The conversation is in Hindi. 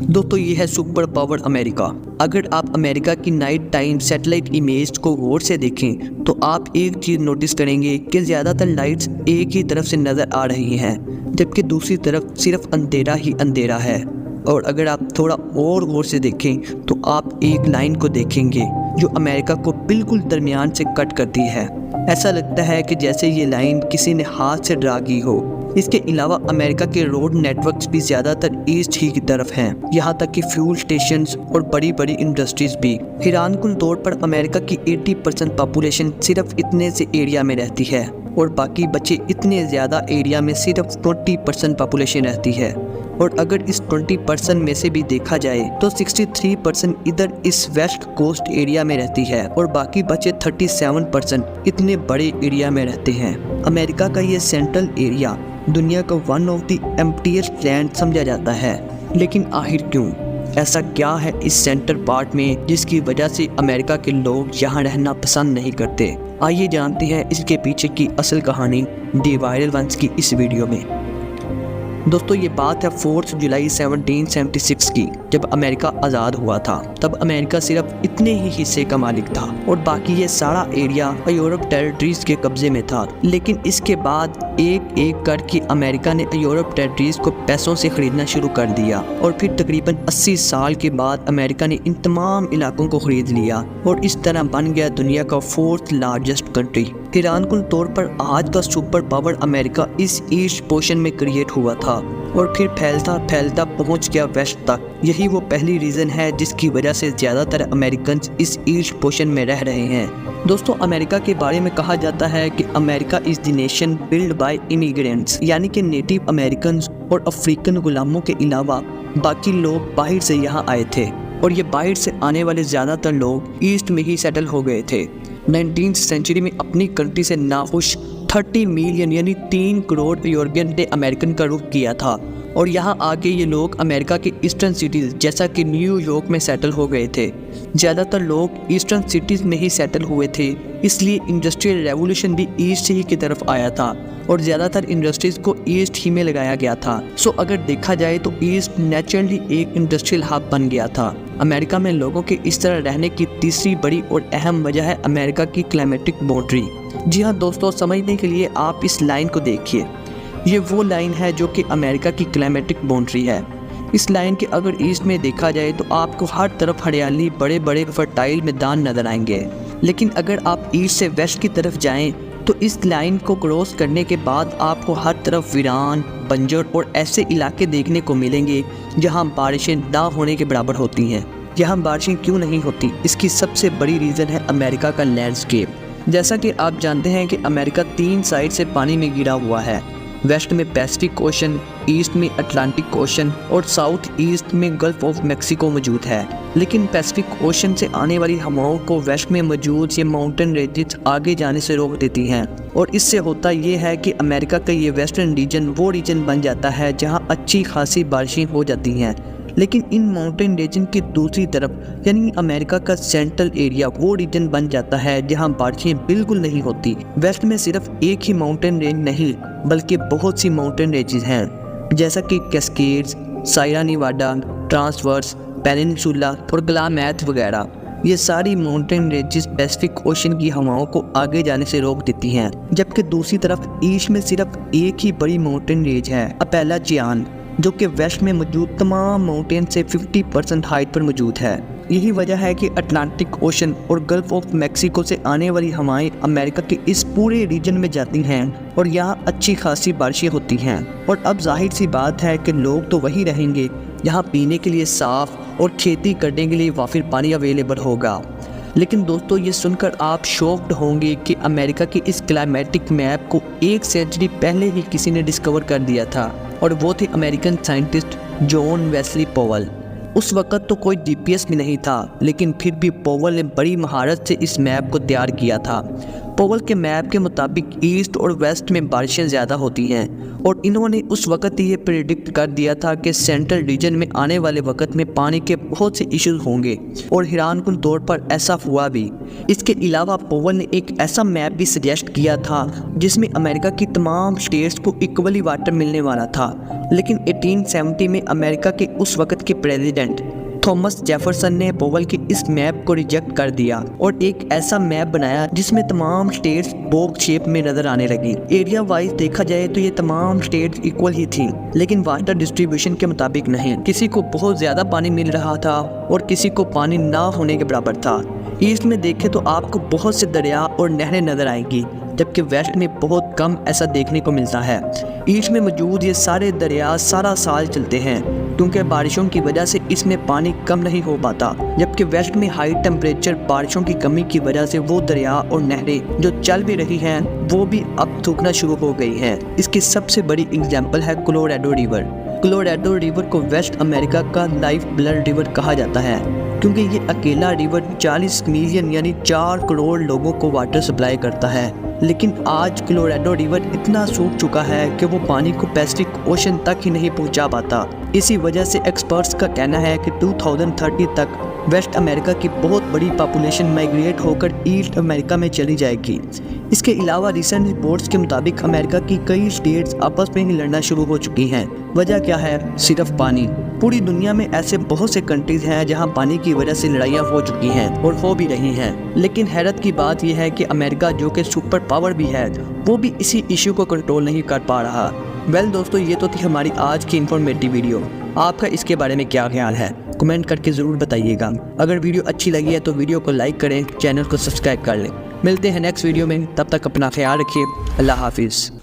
दोस्तों ये है सुपर पावर अमेरिका। अगर आप अमेरिका की नाइट टाइम सैटेलाइट इमेज को गौर से देखें तो आप एक चीज़ नोटिस करेंगे कि ज़्यादातर लाइट्स एक ही तरफ से नज़र आ रही हैं, जबकि दूसरी तरफ सिर्फ अंधेरा ही अंधेरा है। और अगर आप थोड़ा और गौर से देखें तो आप एक लाइन को देखेंगे जो अमेरिका को बिल्कुल दरमियान से कट करती है। ऐसा लगता है कि जैसे ये लाइन किसी ने हाथ से ड्रा की हो। इसके अलावा अमेरिका के रोड नेटवर्क्स भी ज़्यादातर ईस्ट ही की तरफ हैं, यहाँ तक कि फ्यूल स्टेशंस और बड़ी बड़ी इंडस्ट्रीज भी। हैरानकुन तौर पर अमेरिका की 80% पॉपुलेशन सिर्फ इतने से एरिया में रहती है और बाकी बचे इतने ज़्यादा एरिया में सिर्फ 20% पॉपुलेशन रहती है। और अगर इस 20% में से भी देखा जाए तो 63% इधर इस वेस्ट कोस्ट एरिया में रहती है और बाकी बचे 37% इतने बड़े एरिया में रहते हैं। अमेरिका का ये सेंट्रल एरिया दुनिया का वन ऑफ द एम्प्टीएस्ट लैंड समझा जाता है। लेकिन आखिर क्यों? ऐसा क्या है इस सेंटर पार्ट में जिसकी वजह से अमेरिका के लोग यहाँ रहना पसंद नहीं करते? आइए जानते हैं इसके पीछे की असल कहानी दी वायरल वंस की इस वीडियो में। दोस्तों ये बात है 4 जुलाई 1776 की, जब अमेरिका आज़ाद हुआ था। तब अमेरिका सिर्फ इतने ही हिस्से का मालिक था और बाकी ये सारा एरिया यूरोप टेरिटरीज के कब्जे में था। लेकिन इसके बाद एक एक करके अमेरिका ने यूरोप टेरिटरीज को पैसों से खरीदना शुरू कर दिया और फिर तकरीबन 80 साल के बाद अमेरिका ने इन तमाम इलाकों को खरीद लिया और इस तरह बन गया दुनिया का 4th लार्जेस्ट कंट्री। हैरानकुन तौर पर आज का सुपर पावर अमेरिका इस ईस्ट पोर्शन में क्रिएट हुआ था और फिर फैलता फैलता पहुंच गया वेस्ट तक। यही वो पहली रीज़न है जिसकी वजह से ज़्यादातर अमेरिकन इस ईस्ट पोर्शन में रह रहे हैं। दोस्तों अमेरिका के बारे में कहा जाता है कि America is the nation build by immigrants, यानी कि नेटिव अमेरिकन और अफ्रीकन गुलामों के अलावा बाकी लोग बाहर से यहाँ आए थे और ये बाहर से आने वाले ज़्यादातर लोग ईस्ट में ही सेटल हो गए थे। 19वीं सेंचुरी में अपनी कंट्री से नाखुश 30 मिलियन यानी 3 करोड़ यूरोपियन ने अमेरिकन का रुख किया था और यहाँ आके ये लोग अमेरिका के ईस्टर्न सिटीज़ जैसा कि न्यूयॉर्क में सेटल हो गए थे। ज़्यादातर लोग ईस्टर्न सिटीज़ में ही सेटल हुए थे, इसलिए इंडस्ट्रियल रेवोल्यूशन भी ईस्ट ही की तरफ आया था और ज़्यादातर इंडस्ट्रीज़ को ईस्ट ही में लगाया गया था। सो अगर देखा जाए तो ईस्ट नेचुरली एक इंडस्ट्रियल हब बन गया था। अमेरिका में लोगों के इस तरह रहने की तीसरी बड़ी और अहम वजह है अमेरिका की क्लाइमेटिक बाउंड्री। जी हाँ दोस्तों, समझने के लिए आप इस लाइन को देखिए। ये वो लाइन है जो कि अमेरिका की क्लाइमेटिक बाउंड्री है। इस लाइन के अगर ईस्ट में देखा जाए तो आपको हर तरफ हरियाली, बड़े बड़े फर्टाइल मैदान नजर आएंगे। लेकिन अगर आप ईस्ट से वेस्ट की तरफ जाएं तो इस लाइन को क्रॉस करने के बाद आपको हर तरफ वीरान, बंजर और ऐसे इलाके देखने को मिलेंगे जहां बारिशें ना होने के बराबर होती हैं। यहाँ बारिशें क्यों नहीं होती? इसकी सबसे बड़ी रीज़न है अमेरिका का लैंडस्केप। जैसा कि आप जानते हैं कि अमेरिका 3 साइड से पानी में घिरा हुआ है। वेस्ट में पैसिफिक ओशन, ईस्ट में अटलांटिक ओशन और साउथ ईस्ट में गल्फ ऑफ मैक्सिको मौजूद है। लेकिन पैसिफिक ओशन से आने वाली हवाओं को वेस्ट में मौजूद ये माउंटेन रेंजेस आगे जाने से रोक देती हैं और इससे होता ये है कि अमेरिका का ये वेस्टर्न रीजन वो रीजन बन जाता है जहां अच्छी खासी बारिशें हो जाती हैं। लेकिन इन माउंटेन रीजन की दूसरी तरफ यानी अमेरिका का सेंट्रल एरिया वो रीजन बन जाता है जहां बारिशें बिल्कुल नहीं होती। वेस्ट में सिर्फ एक ही माउंटेन रेंज नहीं बल्कि बहुत सी माउंटेन रेंजेस हैं, जैसा कि cascades, Saira Nevada, transverse, peninsula और ग्लामैथ वगैरह। ये सारी माउंटेन रेंजेस पैसिफिक ओशन की हवाओं को आगे जाने से रोक देती हैं, जबकि दूसरी तरफ ईस्ट में सिर्फ एक ही बड़ी माउंटेन रेंज है, अपेलाचियान, जो कि वेस्ट में मौजूद तमाम माउंटेन से 50% हाइट पर मौजूद है। यही वजह है कि अटलांटिक ओशन और गल्फ ऑफ मैक्सिको से आने वाली हवाएं अमेरिका के इस पूरे रीजन में जाती हैं और यहाँ अच्छी खासी बारिशें होती हैं। और अब जाहिर सी बात है कि लोग तो वही रहेंगे यहाँ पीने के लिए साफ़ और खेती करने के लिए वाफिर पानी अवेलेबल होगा। लेकिन दोस्तों ये सुनकर आप शॉक्ड होंगे कि अमेरिका के इस क्लाइमेटिक मैप को 1 सेंचुरी पहले ही किसी ने डिस्कवर कर दिया था और वो थे American scientist John Wesley Powell. उस वक़्त तो कोई जीपीएस भी नहीं था, लेकिन फिर भी पॉवल ने बड़ी महारत से इस मैप को तैयार किया था। पोवेल के मैप के मुताबिक ईस्ट और वेस्ट में बारिशें ज़्यादा होती हैं और इन्होंने उस वक्त ये प्रिडिक्ट कर दिया था कि सेंट्रल रीजन में आने वाले वक्त में पानी के बहुत से इश्यूज होंगे और हैरानकुन तौर पर ऐसा हुआ भी। इसके अलावा पोवेल ने एक ऐसा मैप भी सजेस्ट किया था जिसमें अमेरिका की तमाम स्टेट्स को इक्वली वाटर मिलने वाला था, लेकिन 1870 में अमेरिका के उस वक्त के प्रेसिडेंट थॉमस जेफरसन ने पोवेल के इस मैप को रिजेक्ट कर दिया और एक ऐसा मैप बनाया जिसमें तमाम स्टेट्स बॉक्स शेप में नजर आने लगी। एरिया वाइज देखा जाए तो ये तमाम स्टेट्स इक्वल ही थी, लेकिन वाटर डिस्ट्रीब्यूशन के मुताबिक नहीं। किसी को बहुत ज़्यादा पानी मिल रहा था और किसी को पानी ना होने के बराबर था। ईस्ट में देखें तो आपको बहुत से दरिया और नहरें नजर आएंगी, जबकि वेस्ट में बहुत कम ऐसा देखने को मिलता है। ईस्ट में मौजूद ये सारे दरिया सारा साल चलते हैं क्योंकि बारिशों की वजह से इसमें पानी कम नहीं हो पाता, जबकि वेस्ट में हाई टेम्परेचर बारिशों की कमी की वजह से वो दरिया और नहरें जो चल भी रही हैं वो भी अब सूखना शुरू हो गई हैं। इसकी सबसे बड़ी एग्जाम्पल है कोलोराडो रिवर। कोलोराडो रिवर को वेस्ट अमेरिका का लाइफ ब्लड रिवर कहा जाता है क्योंकि ये अकेला रिवर 40 मिलियन यानी 4 करोड़ लोगों को वाटर सप्लाई करता है। लेकिन आज कोलोराडो रिवर इतना सूख चुका है कि वो पानी को पैसिफिक ओशन तक ही नहीं पहुंचा पाता। इसी वजह से एक्सपर्ट्स का कहना है कि 2030 तक वेस्ट अमेरिका की बहुत बड़ी पॉपुलेशन माइग्रेट होकर ईस्ट अमेरिका में चली जाएगी। इसके अलावा रिसेंट रिपोर्ट्स के मुताबिक अमेरिका की कई स्टेट्स आपस में ही लड़ना शुरू हो चुकी हैं। वजह क्या है? सिर्फ पानी। पूरी दुनिया में ऐसे बहुत से कंट्रीज हैं जहां पानी की वजह से लड़ाइयां हो चुकी हैं और हो भी रही हैं। लेकिन हैरत की बात यह है कि अमेरिका जो कि सुपर पावर भी है वो भी इसी इश्यू को कंट्रोल नहीं कर पा रहा। वेल दोस्तों, ये तो थी हमारी आज की इन्फॉर्मेटिव वीडियो। आपका इसके बारे में क्या ख्याल है? कमेंट करके ज़रूर बताइएगा। अगर वीडियो अच्छी लगी है तो वीडियो को लाइक करें, चैनल को सब्सक्राइब कर लें। मिलते हैं नेक्स्ट वीडियो में, तब तक अपना ख्याल रखिए। अल्लाह हाफिज़।